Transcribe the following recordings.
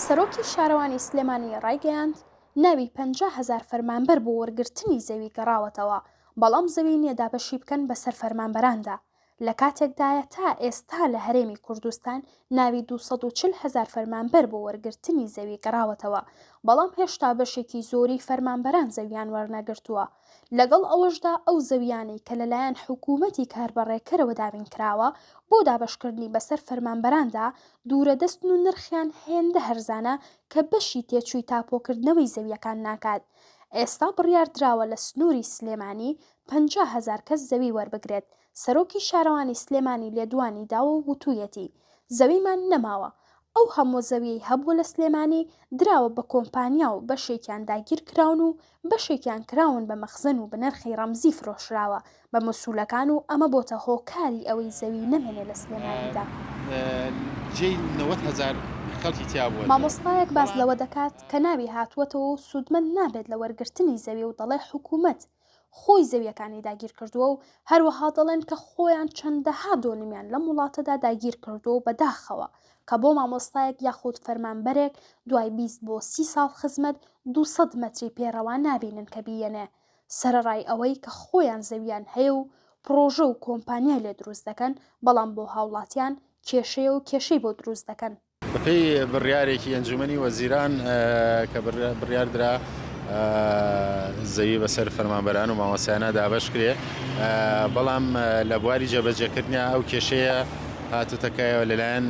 سەرۆکی شارەوانی سلێمانی ڕایگەیاند ناوی 50,000 فەرمانبەر بۆ وەرگرتنی زەوی گەڕاوەتەوە، بەڵام زەوی نییە دابەشی بکەن بەسەر فەرمانبەراندا. لە کاتێکدایە تا ئێستا لە هەرێمی کوردستان ناوی 240,000 فەرمانبەر بۆ وەرگرتنی زەوی گەڕاوەتەوە، بەڵام هێشتا بەشێکی زۆری فەرمانبەران زەویان وەرنەگرتووە. لەگەڵ ئەوەشدا ئەو زەویانەی کە لەلایەن حکوومەتی کاربەڕێکەرەوە دابینکراوە بۆ دابەشکردنی بەسەر فەرمانبەراندا دوورەدەستن و نرخیان هێندە هەرزانە کە بەشی تێچووی تاپۆکردنەوەی زەویەکان ناکات. ئێستا بڕیار دراوە لە سنووری سلێمانی 50,000 کەس زەوی وەربگرێت. سەرۆکی شارەوانی سلێمانی لێدوانی داوە و وتوویەتی زەویمان نەماوە، ئەو هەموو زەویەی هەبوو لە سلێمانی دراوە بە کۆمپانیا و بەشێکیان داگیر کراون و بەشێکیان کراون بە مەخزن و بە نرخی ڕەمزی فرۆشراوە بە مەسوولەکان و ئەمە بۆتە هۆکاری ئەوەی زەوی نەمێنێ لە سلێمانیدا. مامۆستایەک باس لەوە دەکات کە ناوی هاتووەتەوە و سوودمەند نابێت لە وەرگرتنی زەوی و دەڵێ حکوومەت خۆی زەویەکانی داگیر کردووە و هەروەها دەڵێن کە خۆیان چەندەها دۆنمیان لەم وڵاتەدا داگیر کردووە و بەداخەوە کە بۆ مامۆستایەک یاخود فەرمانبەرێک دوای 20 بۆ 30 ساڵ خزمەت 200 مەتری پێڕەوا نابینن کە بیەنێ، سەرەڕای ئەوەی کە خۆیان زەویان هەیە و پرۆژە و کۆمپانیا لێ دروست دەکەن، بەڵام بۆ هاوڵاتیان کێشەیە و کێشەی بۆ دروست دەکەن. بەپێی بڕیارێکی ئەنجومەنی وەزیران کە بڕیاردرا زەوی بەسەر فەرمانبەران و مامۆستایانە دابەشکرێ، بەڵام لە بواری جێبەجێکردنیە ئەو کێشەیە هاتووتەکایەوە لەلایەن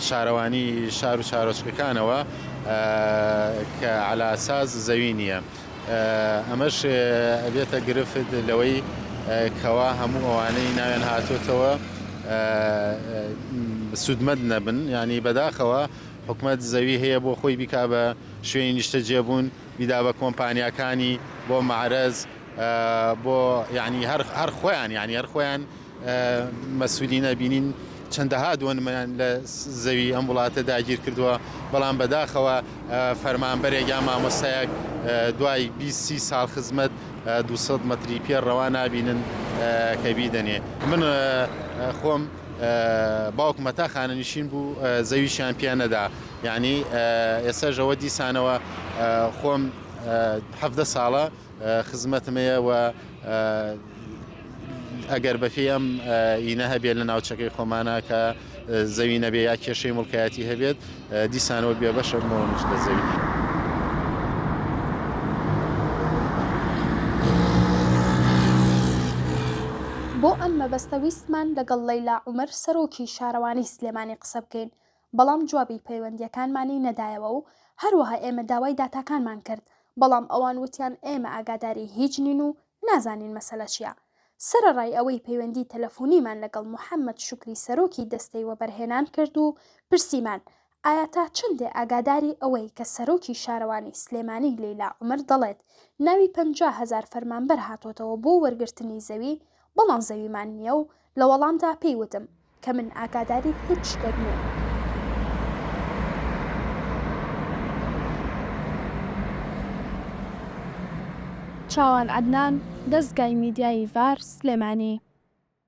شارەوانی شار و چارۆچکەکانەوە کە عەلا ئەساس زەوی نییە. ئەمەش ئەبێتە گرفت لەوەی کەوا هەموو ئەوانەی ناوێن هاتوۆتەوە سوودمەند نەبن، ینی بەداخەوە حکومەت زەوی هەیە بۆ خۆی بیکا بە شوێنی نیشتە جێبوون، بیدا بە کۆمپانیاکانی بۆ معرەز، بۆ ینی هەر خۆیان مەسوولی نەبینین چەندەها دۆنمیان لە زەوی ئەم وڵاتە داگیر کردووە، بەڵام بەداخەوە فەرمانبەرێک یا مامۆستایەک دوای 20 ساڵ خزمەت 200 مەتری پێڕەوا نابینن کە بیدەنێ. من خۆم باوک مەتا خانەنشین بوو زەویشیان پێ نەدا، یعنی ئێستاژەوە دیسانەوە خۆم 17 ساڵە خزمەتمەیە و ئەگەر بەفێ ئەم ئینە هەبێت لە ناوچەکەی خۆمانە کە زەوی نەبێ یا کێشەی موڵکایەتی هەبێت، دیسانەوە بێ بەشە بمەوەش لە زەوی. بۆ ئەم مەبەستە ویستمان لەگەڵ لەیلا عومەر سەرۆکی شارەوانی سلێمانی قسە بکەین، بەڵام جوابی پەیوەندیەکانمانی نەدایەوە و هەروەها ئێمە داوای داتاکانمان کرد، بەڵام ئەوان وتیان ئێمە ئاگاداری هیچ نین و نازانین مەسەلە چییە. سەرەڕای ئەوەی پەیوەندی تەلەفۆنیمان لەگەڵ محەممەد شوکری سەرۆکی دەستەی وەبەرهێنان کرد و پرسیمان ئایا تا چندێ ئاگاداری ئەوەی کە سەرۆکی شارەوانی سلێمانی لەیلا عومەر دەڵێت ناوی 50,000 فەرمانبەر هاتوۆتەوە بۆ وەرگرتنی زەوی، بەڵام زەویمان نییە و لە وەڵامدا پێی وتم کە من ئاگاداری هیچ شتێک نییە. چاوان عەدنان، دەستگای میدیای ڤار، سلێمانی.